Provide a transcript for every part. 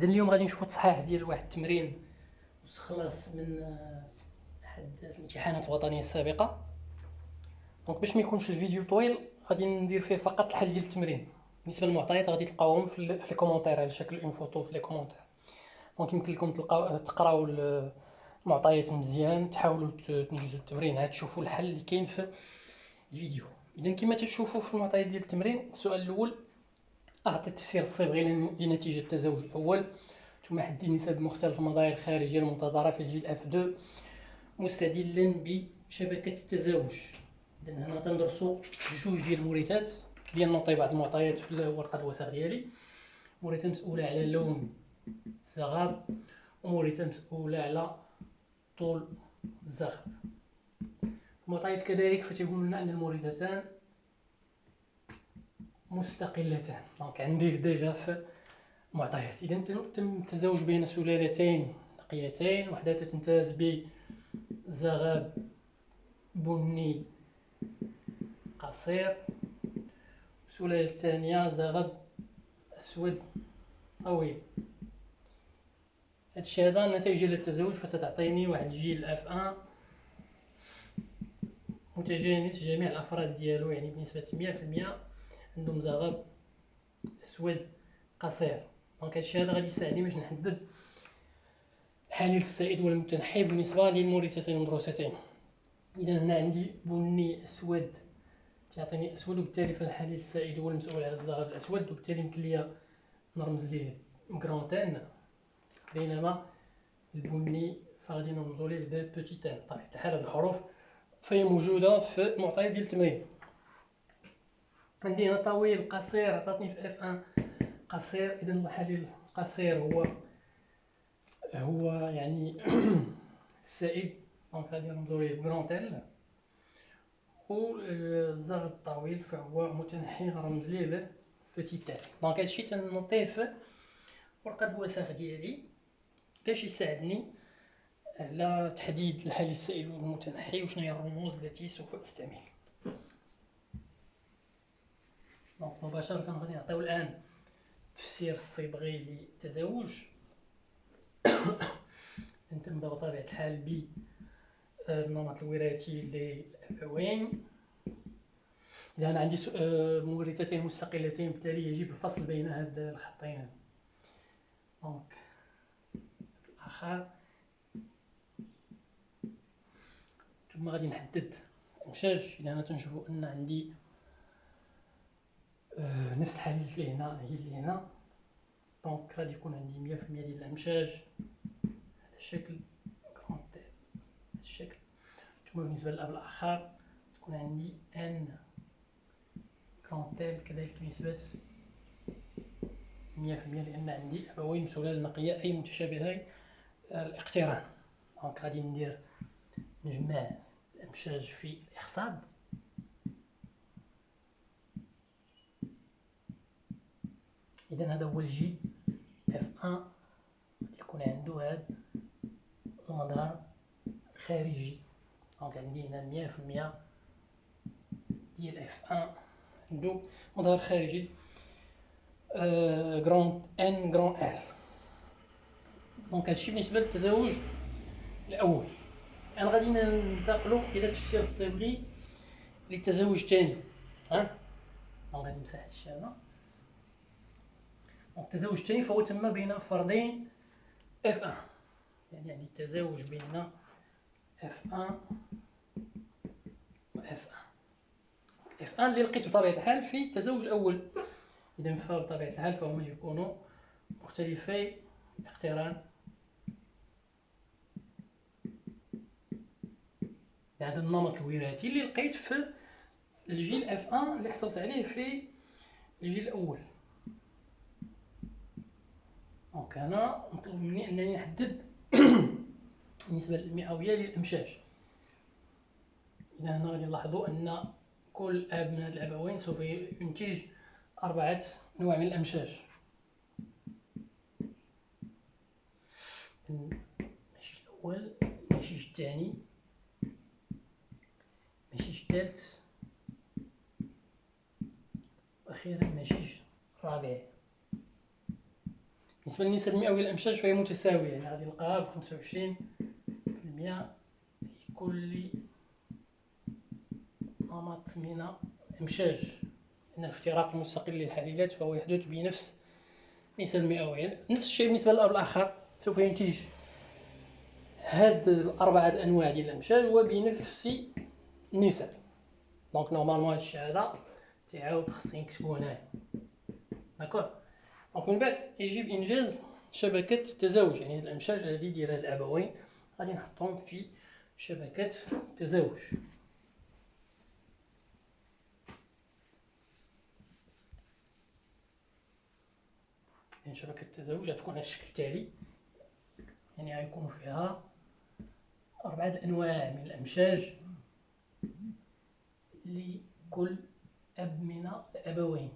اذا اليوم غادي نشوفوا التصحيح ديال واحد التمرين مستخلص من احد الامتحانات الوطنيه السابقه. دونك باش ما يكونش الفيديو طويل غادي ندير فيه فقط الحل ديال التمرين. بالنسبه للمعطيات غادي تلقاوهم في لي كومونتير على شكل اون فوتو في لي كومونتير. دونك يمكن لكم تقراو المعطيات مزيان، تحاولوا تنجزوا التمرين عاد تشوفوا الحل اللي كاين في الفيديو. اذا كما تشوفوا في المعطيات ديال التمرين، السؤال الاول اعطي التفسير الصبغي لنتيجه التزاوج الاول، ثم حدد نسب مختلف المظاهر الخارجيه المنتظره في الجيل اف 2 مستدلا بشبكه التزاوج. اذا هنا تندرسوا جوج ديال الموريتات ديال نعطي بعض المعطيات في ورقه الوثائق ديالي. موريته مسؤوله على لون الزغاب، وموريته مسؤوله على طول الزغب. المعطيات كذلك فتيقول لنا ان الموريتتان مستقلتان. دونك عندي ديجا في معطيات. اذا تم التزاوج بين سلالتين نقيتين، وحده تمتاز بزغاب بني قصير، السلالة الثانية زغب اسود طويل. هادشي هذا النتائج ديال التزاوج فتتعطيني واحد الجيل اف 1 متجانس جميع الافراد ديالو، يعني بنسبة 100% عندهم زغب اسود قصير. دونك هادشي هذا غادي يساعدني باش نحدد الحليل السائد والمتنحي بالنسبة للموريتتين المدروستين. اذا هنا عندي بني اسود تعطيني اسود، وبالتالي فالحليل السائد هو المسؤول على الزغب الاسود، وبالتالي يمكن ليا نرمز ليه بغرانتين، بينما البني فغادي نرمزو ليه ببوتيتان. بطبيعة الحال هاد الحروف فهي موجودة في المعطيات ديال التمرين. عندي هنا طويل قصير عطاتني في اف 1 قصير، اذا الحليل القصير هو يعني السائد، دونك غادي نرمزو ليه بغرانتيل. والزغب الطويل فهو متنحي غنرمز ليه ببوتيتان. دونك هادشي تنوطيه في ورقة الوثائق ديالي باش يساعدني على تحديد الحليل السائل والمتنحي وشنو هي الرموز التي سوف استعمل. دونك مباشرة غادي نعطيو الآن التفسير الصبغي للتزاوج. نتم بطبيعة الحال بالنمط الوراثي للأبوين. إذا أنا عندي مورثتين مستقلتين بالتالي يجب الفصل بين هاد الخطين. دونك الآخر ثم غادي نحدد الأمشاج. إذا أنا تنشوفو أن عندي نفس الحليل اللي هنا هي اللي هنا، دونك غادي يكون عندي 100% ديال الأمشاج على شكل كرونتيل بهذا الشكل. ثم بالنسبة للأب الآخر تكون عندي ان كرونتيل كذلك بنسبة 100%، لأن عندي أبوين سلالة نقية أي متشابهي الاقتران. دونك غادي نجمع الأمشاج في الإخصاب. إذا هذا هو الجيل اف 1 يكون عنده هذا المظهر خارجي. دونك عندي هنا 100% ديال اف 1 عنده مظهر خارجي غران ان غران ال. دونك هادشي بالنسبة للتزاوج الأول. الآن غادي ننتقلوا إلى التفسير الصبغي للتزاوج الثاني. دونك غادي نمسح هادشي هذا. التزاوج الثاني فهو تم بين فردين اف 1، يعني عندي التزاوج بين اف 1 و اف 1. اف 1 اللي لقيت بطبيعة الحال في التزاوج الأول. إذا بطبيعة الحال فهما يكونوا مختلفي الاقتران بهذا النمط الوراثي اللي لقيت في الجيل اف 1 اللي حصلت عليه في الجيل الأول. دونك هنا مطلوب مني أنني نحدد النسبة المئوية للأمشاج. إذا هنا غادي نلاحظوا أن كل أب من هاد الأبوين سوف ينتج 4 أنواع من الأمشاج. المشيج الأول، المشيج الثاني، المشيج الثالث، وأخيرا المشيج الرابع. بالنسبة للنسب المئوية للأمشاج فهي متساوية، يعني غادي نلقاها ب25% لكل نمط من الأمشاج، أن الافتراق المستقل للحليلات فهو يحدث بنفس النسب المئوية. نفس الشيء بالنسبة للأمر الآخر، سوف ينتج هاد الأربعة الأنواع ديال الأمشاج وبنفس النسب. دونك نورمالمون هادشي هذا تعاود خصنا نكتبو هنايا. داكوغ. دونك من بعد يجب إنجاز شبكة التزاوج، يعني هاد الأمشاج هادي ديال هاد الأبوين غادي نحطهم في شبكة التزاوج. يعني شبكة التزاوج غتكون على الشكل التالي، يعني غيكون فيها 4 أنواع من الأمشاج لكل أب من الأبوين.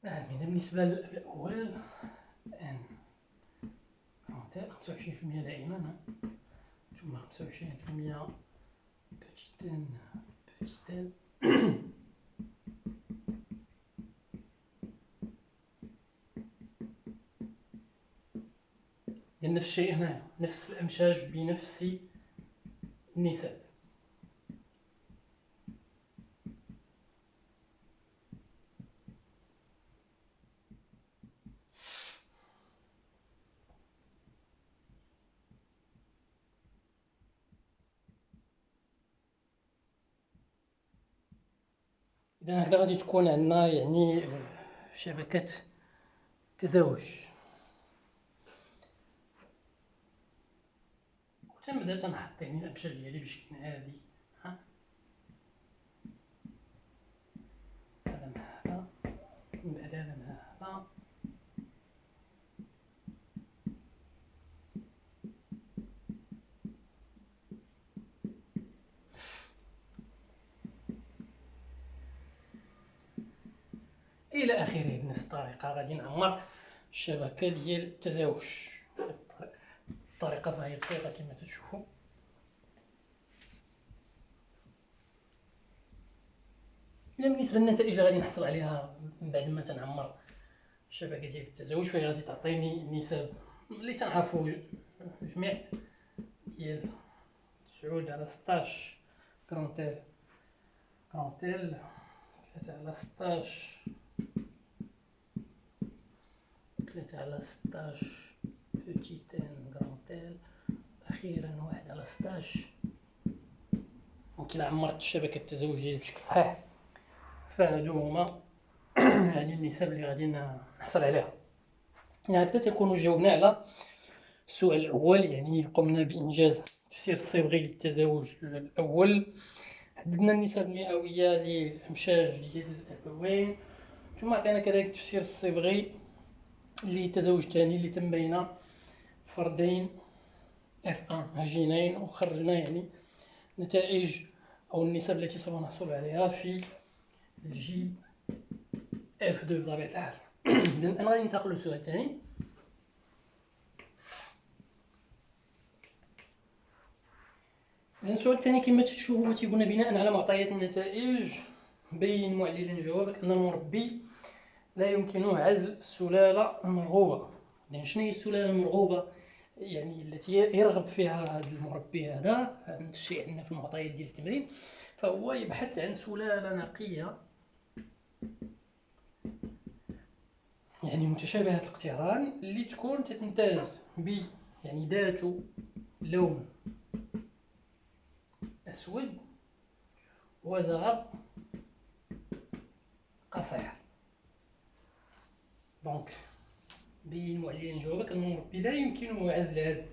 إذا بالنسبة للأول N 25% دائما، ثم 25% petit n petit n نفس الشيء هنا، نفس الأمشاج بنفس النسب. إذا هكذا غادي تكون عندنا يعني شبكة تزاوج. وتنبدا تنحط يعني الأمشاج ديالي بشكل عادي. هذا مع هذا، من بعد هذا مع هذا، إلى آخره. بنفس الطريقة غادي نعمر الشبكة ديال التزاوج. الطريقة فهي بسيطة كما تشوفوا. بالنسبة للنتائج اللي غادي نحصل عليها من بعد ما تنعمر الشبكة ديال التزاوج، فهي غادي تعطيني النسب اللي تنعرفو جميع ديال 9/16 كرونتيل 3/16 بوتيت ان كرونتيل، أخيرا 1/16. إلا عمرت الشبكة التزاوج ديالي بشكل صحيح فهادو هما يعني النسب اللي غادي نحصل عليها. يعني هكذا تنكونوا جاوبنا على السؤال الأول، يعني قمنا بإنجاز التفسير الصبغي للتزاوج الأول، حددنا النسب المئوية للأمشاج ديال الأبوين، ثم عطينا كذلك التفسير الصبغي للتزاوج الثاني اللي تم بين فردين F1 هجينين، وخرجنا يعني نتائج أو النسب التي سوف نحصل عليها في الجيل F2 بطبيعة الحال. إذن الآن غادي ننتقلوا للسؤال الثاني. السؤال الثاني كما تشوفوا تيقولنا بناء على معطيات النتائج بين معللا جوابك أن المربي لا يمكنه عزل السلالة المرغوبة. يعني شنو هي السلالة المرغوبة؟ يعني التي يرغب فيها هذا المربي هذا، هذا الشيء عندنا في المعطيات ديال التمرين، فهو يبحث عن سلالة نقية يعني متشابهة الاقتران اللي تكون تتمتاز ب يعني ذات لون أسود وزغب قصير. دونك بين معليا نجاوبك أن المربي لا يمكنه عزل هذه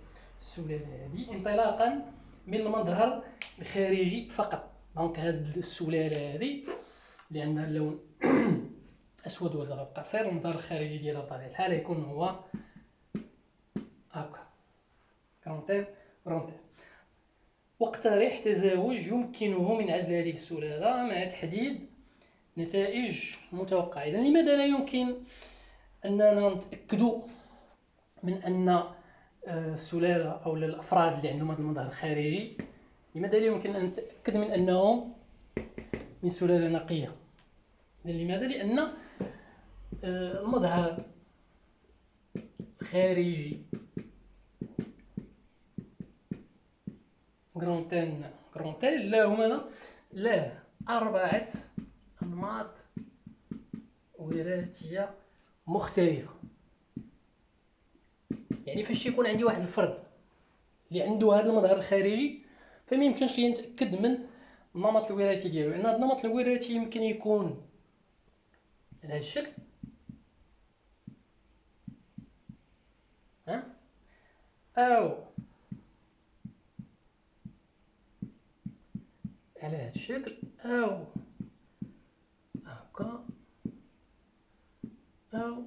السلالة هذه انطلاقا من المظهر الخارجي فقط. دونك هاد السلالة هذه اللي عندها اللون أسود وزرق قصير، المظهر الخارجي ديالها بطبيعة الحال يكون هو هكا كرونتين برونتين. واقترح تزاوج يمكنه من عزل هذه السلالة مع تحديد نتائج متوقعة. إذن لماذا لا يمكن أننا نتأكد من أن السلالة أو الأفراد اللي عندهم هذا المظهر الخارجي، لماذا لا يمكن أن نتأكد من أنهم من سلالة نقية؟ لماذا؟ لأن المظهر الخارجي كرونتيل له 4 أنماط وراثية مختلفة. يعني فاش يكون عندي واحد الفرد اللي عنده هذا المظهر الخارجي، فما يمكنش لي نتأكد من النمط الوراثي ديالو، لأن هذا النمط الوراثي يمكن يكون على هذا الشكل أو على هذا الشكل أو هكا أو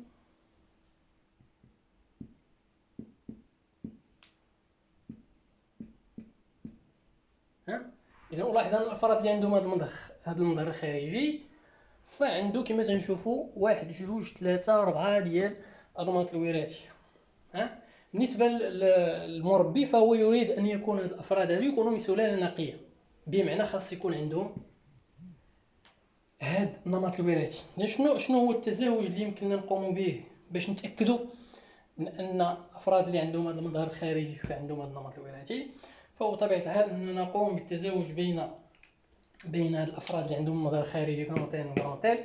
إذا ألاحظ أن الأفراد اللي عندهم هذا المظهر الخارجي فعنده كما تنشوفوا 1 2 3 4 ديال الأنماط الوراثية. بالنسبة للمربي فهو يريد أن يكون هاد الأفراد هذو يكونوا من سلالة نقية، بمعنى خاص يكون عندهم هاد النمط الوراثي. شنو هو التزاوج اللي يمكننا نقوم به باش نتأكدوا من أن الأفراد اللي عندهم هذا المظهر الخارجي فعندهم هذا النمط الوراثي؟ فهو بطبيعة الحال أننا نقوم بالتزاوج بين هاد الأفراد اللي عندهم المظهر الخارجي كرونتين وبرونتيل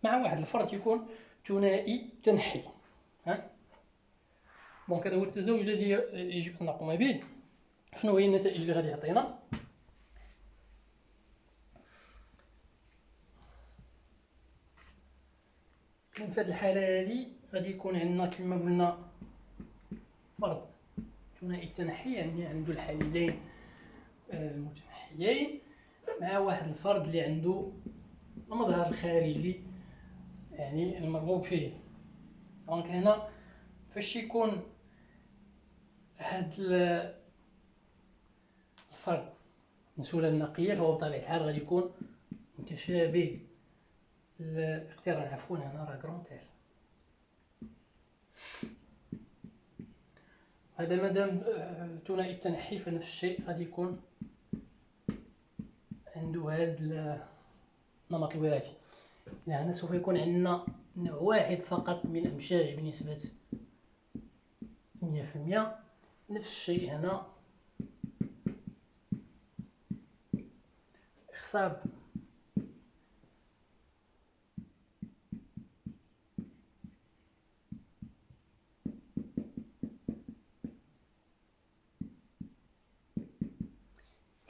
مع واحد الفرد يكون ثنائي تنحي. دونك هذا هو التزاوج الذي يجب أن نقوم به. شنو هي النتائج اللي غادي يعطينا؟ في هذه الحالة هذه غادي يكون عندنا كما قلنا فرد ثنائي التنحي، يعني عنده الحاليين متنحيين مع واحد الفرد اللي عنده المظهر الخارجي يعني المرغوب فيه. دونك هنا فاش يكون هاد الفرد من سلالة نقية فهو بطبيعة الحال غادي يكون متشابه الاقتران. عفوا هنا راه كرونتيل. هذا مادام ثنائي التنحي فنفس الشيء غادي يكون عنده هذا النمط الوراثي. هنا سوف يكون عندنا نوع واحد فقط من الأمشاج بنسبة 100%. نفس الشيء هنا إخصاب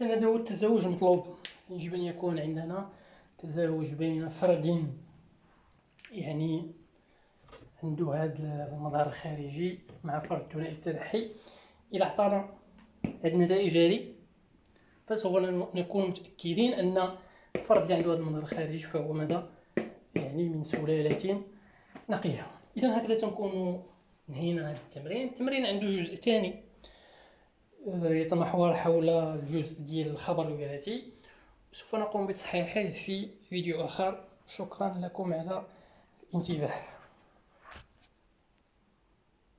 هذا هو التزاوج المطلوب. يجب أن يكون عندنا تزاوج بين فرد يعني عنده هذا المظهر الخارجي مع فرد ثنائي التنحي. إلى عطانا هذه النتائج هذه فسوف نكون متأكدين أن الفرد اللي عنده هذا المظهر الخارجي فهو ماذا؟ يعني من سلالة نقية. إذا هكذا تنكون نهينا هذا التمرين. التمرين عنده جزء ثاني يتمحور حول الجزء ديال الخبر الوراثي، سوف نقوم بتصحيحه في فيديو آخر. شكرا لكم على الانتباه.